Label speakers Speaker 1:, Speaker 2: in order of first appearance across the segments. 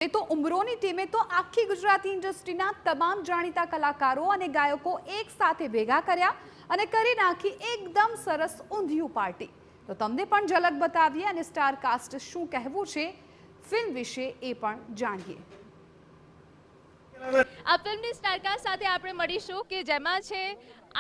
Speaker 1: તો ઉમરોની ટીમે તો આખી ગુજરાતી ઇન્ડસ્ટ્રીના તમામ જાણીતા કલાકારો અને ગાયકો એક સાથે ભેગા કર્યા અને કરી નાખી એકદમ સરસ ઊંધિયું પાર્ટી। તો તમને પણ ઝલક બતાવીએ અને સ્ટાર કાસ્ટ શું કહેવું છે ફિલ્મ વિશે એ પણ જાણીએ।
Speaker 2: આ ફિલ્મની સ્ટારકાસ્ટ સાથે આપણે મળીશું કે જેમાં છે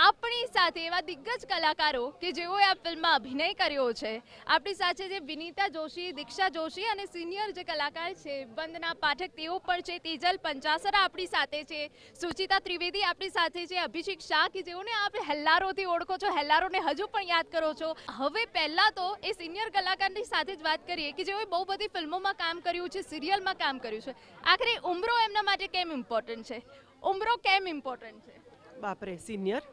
Speaker 2: આપણી સાથે એવા દિગ્ગજ કલાકારો કે જેઓએ આ ફિલ્મમાં અભિનય કર્યો છે। આપણી સાથે જે વિનીતા જોશી, દીક્ષા જોશી અને સિનિયર જે કલાકાર છે વંદના પાઠક તેઓ પણ છે, તેજલ પંચાસરા આપણી સાથે છે, સુચિતા ત્રિવેદી આપણી સાથે છે, અભિષેક શાહ કે જેઓને આપ હેલ્લારોથી ઓળખો છો, હેલ્લારોને હજુ પણ યાદ કરો છો। હવે પહેલાં તો એ સિનિયર કલાકારની સાથે જ વાત કરીએ કે જેઓએ બહુ બધી ફિલ્મોમાં કામ કર્યું છે, સિરિયલમાં કામ કર્યું છે। આખરે ઉમરો એમના માટે કેમ ઇમ્પોર્ટન્ટ છે? ઉમરો કેમ ઇમ્પોર્ટન્ટ છે?
Speaker 3: બાપરે, સિનિયર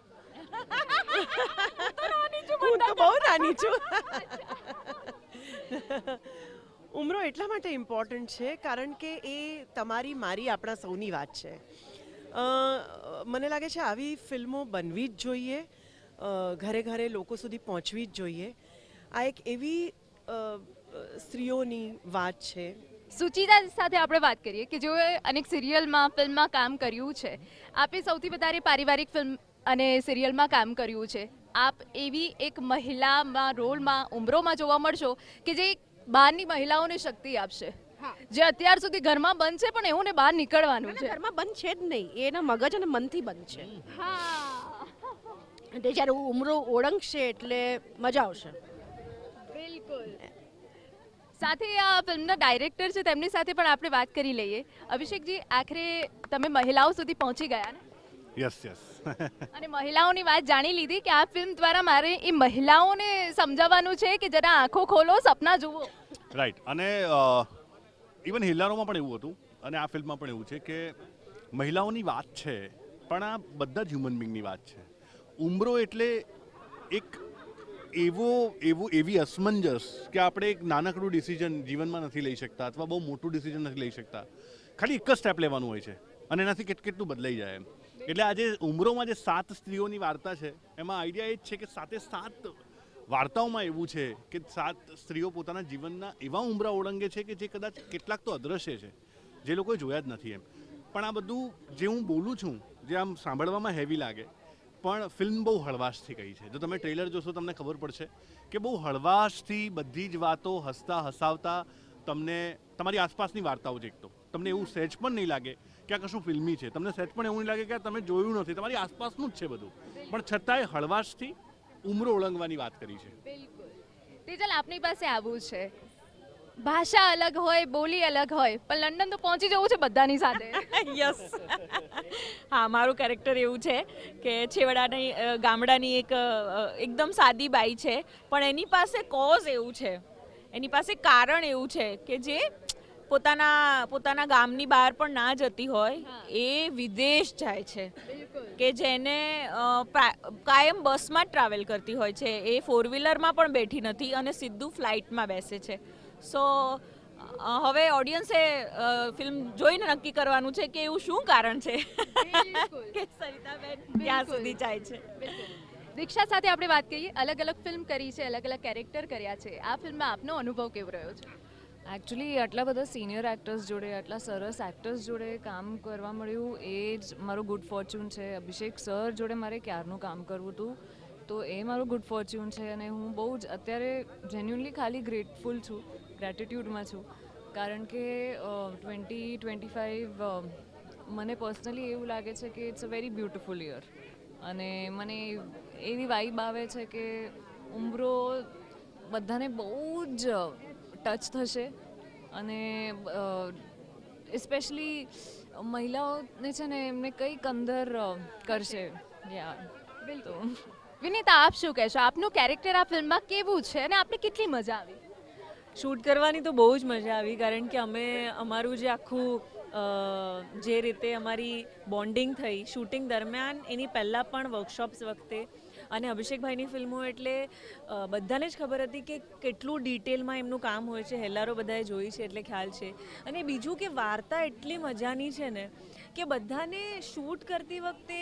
Speaker 3: હું તો બહુ નાની છું। ઉમરો એટલા માટે ઇમ્પોર્ટન્ટ છે કારણ કે એ તમારી મારી આપણા સૌની વાત છે। મને લાગે છે આવી ફિલ્મો બનવી જ જોઈએ, ઘરે ઘરે લોકો સુધી પહોંચવી જ જોઈએ। આ એક એવી સ્ત્રીઓની વાત છે।
Speaker 2: સુચિતા સાથે આપણે વાત કરીએ કે જેઓએ અનેક સિરિયલમાં ફિલ્મમાં કામ કર્યું છે। આપે સૌથી વધારે પારિવારિક ફિલ્મ અને સિરિયલમાં કામ કર્યું છે। આપ એવી એક મહિલામાં રોલમાં ઉમરોમાં જોવા મળશો કે જે બહારની મહિલાઓને શક્તિ આપશે, જે અત્યાર સુધી ઘરમાં બંધ છે પણ એવું ને બહાર નીકળવાનું છે।
Speaker 3: ઘરમાં બંધ છે જ નહીં, એના મગજ અને મનથી બંધ છે।
Speaker 2: હા,
Speaker 3: તે જ્યારે ઉમરો ઓળંગશે એટલે મજા આવશે।
Speaker 2: બિલકુલ। સાથે આ ફિલ્મના ડાયરેક્ટર છે તેમની સાથે પણ આપણે વાત કરી લઈએ। અભિષેકજી, આખરે તમે મહિલાઓ સુધી પહોંચી ગયા ને?
Speaker 4: યસ યસ
Speaker 2: અને મહિલાઓની વાત જાણી લીધી કે આ ફિલ્મ દ્વારા મારે એ મહિલાઓને સમજાવવાનું છે કે જરા આંખો ખોલો, સપના જુઓ।
Speaker 4: રાઈટ। અને ઇવન હિલ્લારોમાં પણ એવું હતું અને આ ફિલ્મમાં પણ એવું છે કે મહિલાઓની વાત છે પણ આ બધા જ હ્યુમન બિંગની વાત છે। ઉમરો એટલે એક એવી અસમંજસ કે આપણે એક નાનકડું ડિસિઝન જીવનમાં નથી લઈ શકતા અથવા બહુ મોટું ડિસિઝન નથી લઈ શકતા, ખાલી એક જ સ્ટેપ લેવાનું હોય છે અને એનાથી કેટલું બદલાઈ જાય એમ। એટલે આજે ઉમરોમાં જે 7 સ્ત્રીઓની વાર્તા છે એમાં આઈડિયા એ જ છે કે 7 વાર્તાઓમાં એવું છે કે 7 સ્ત્રીઓ પોતાના જીવનના એવા ઉંબરા ઓળંગે છે કે જે કદાચ કેટલાક તો અદ્રશ્ય છે, જે લોકોએ જોયા જ નથી એમ। પણ આ બધું જે હું બોલું છું, જે આમ સાંભળવામાં હેવી લાગે, પણ ફિલ્મ બહુ હળવાશથી કહી છે। જો તમે ટ્રેલર જોશો તમને ખબર પડશે કે બહુ હળવાશથી બધી જ વાતો હસતા હસાવતા તમને તમારી આસપાસની વાર્તાઓ જીકતો તમને એવું સહેજ પણ નહીં લાગે કે આ કશું ફિલ્મી છે, તમને સહેજ પણ એવું નહીં લાગે કે આ તમે જોયું નથી, તમારી આસપાસનું જ છે બધું, પણ છતાંય હળવાશથી ઉમરો ઓળંગવાની વાત કરી છે।
Speaker 2: બિલકુલ। તેજલ, આપની પાસે આવું છે, ભાષા અલગ હોય, બોલી અલગ હોય, પણ લંડન તો પહોંચી જવું છે બધાની સાથે।
Speaker 5: યસ હા, મારું કેરેક્ટર એવું છે કે છેવાડાની ગામડાની એકદમ સાદી બાઈ છે પણ એની પાસે કોઝ એવું છે, એની પાસે કારણ એવું છે કે જે પોતાના ગામની બહાર પણ ના જતી હોય, એ વિદેશ જાય છે, કે જેને કાયમ બસમાં જ ટ્રાવેલ કરતી હોય છે, એ 4 વ્હીલરમાં પણ બેઠી નથી અને સીધું ફ્લાઇટમાં બેસે છે। સો હવે ઓડિયન્સે ફિલ્મ જોઈને નક્કી કરવાનું છે કે એવું શું કારણ છે કે સરિતાબેન ત્યાં સુધી જાય છે।
Speaker 2: દીક્ષા સાથે આપણે વાત કરીએ। અલગ અલગ ફિલ્મ કરી છે, અલગ અલગ કેરેક્ટર કર્યા છે, આ ફિલ્મમાં આપનો અનુભવ કેવો રહ્યો છે?
Speaker 6: એકચ્યુઅલી આટલા બધા સિનિયર એક્ટર્સ જોડે, આટલા સરસ એક્ટર્સ જોડે કામ કરવા મળ્યું એ જ મારું ગુડ ફોર્ચ્યુન છે। અભિષેક સર જોડે મારે ક્યારનું કામ કરવું હતું, તો એ મારું ગુડ ફોર્ચ્યુન છે અને હું બહુ જ અત્યારે જેન્યુઅનલી ખાલી ગ્રેટફુલ છું, ગ્રેટિટ્યૂડમાં છું, કારણ કે 2025 મને પર્સનલી એવું લાગે છે કે it's a very beautiful year અને મને એવી વાઇબ આવે છે કે ઉમરો બધાને બહુ જ ટચ થશે અને સ્પેશિયલી મહિલાઓને છે ને એમને કંઈક અંદર કરશે।
Speaker 2: બિલકુલ। વિનીતા, આપ શું કહેશો? આપનું કેરેક્ટર આ ફિલ્મમાં કેવું છે અને આપને કેટલી મજા આવી?
Speaker 5: શૂટ કરવાની તો બહુ જ મજા આવી, કારણ કે અમે અમારું જે આખું જે રીતે અમારી બોન્ડિંગ થઈ શૂટિંગ દરમિયાન, એની પહેલાં પણ વર્કશોપ્સ વખતે, અને અભિષેકભાઈની ફિલ્મો એટલે બધાને જ ખબર હતી કે કેટલું ડિટેલમાં એમનું કામ હોય છે, હેલ્લારો બધાએ જોઈ છે એટલે ખ્યાલ છે। અને બીજું કે વાર્તા એટલી મજાની છે ને કે બધાને શૂટ કરતી વખતે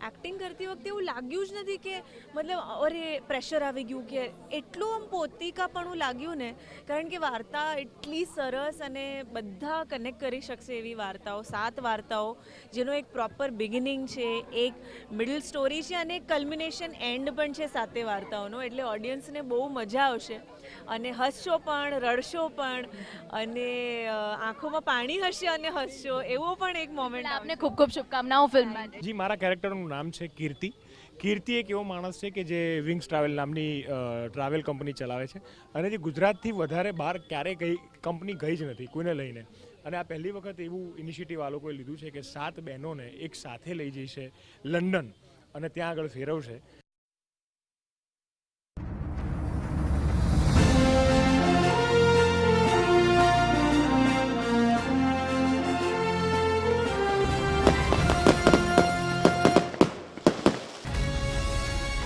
Speaker 5: એક્ટિંગ કરતી વખતે એવું લાગ્યું જ નથી કે મતલબ અરે પ્રેશર આવી ગયું કે એટલું આમ પોતિકાપણું લાગ્યું ને, કારણ કે વાર્તા એટલી સરસ અને બધા કનેક્ટ કરી શકશે એવી વાર્તાઓ, 7 વાર્તાઓ જેનો એક પ્રોપર બિગિનિંગ છે, એક મિડલ સ્ટોરી છે અને એક કલ્મિનેશન એન્ડ પણ છે 7 વાર્તાઓનો. એટલે ઓડિયન્સને બહુ મજા આવશે અને હસશો પણ, રડશો પણ અને આંખોમાં પાણી હશે અને હસશો એવો પણ એક મોમેન્ટ
Speaker 2: આપને ખૂબ ખૂબ શુભકામનાઓ ફિલ્મ માટે.
Speaker 7: જી, મારા કેરેક્ટરનું નામ છે કીર્તિ. કીર્તિ એક એવો માણસ છે કે જે વિંગ્સ ટ્રાવેલ નામની ટ્રાવેલ કંપની ચલાવે છે અને જે ગુજરાતથી વધારે બહાર ક્યારેય કઈ કંપની ગઈ જ નથી કોઈને લઈને. અને આ પહેલી વખત એવું ઇનિશિયેટિવ આ લોકોએ લીધું છે કે 7 બહેનોને એક સાથે લઈ જશે લંડન અને ત્યાં આગળ ફેરવશે.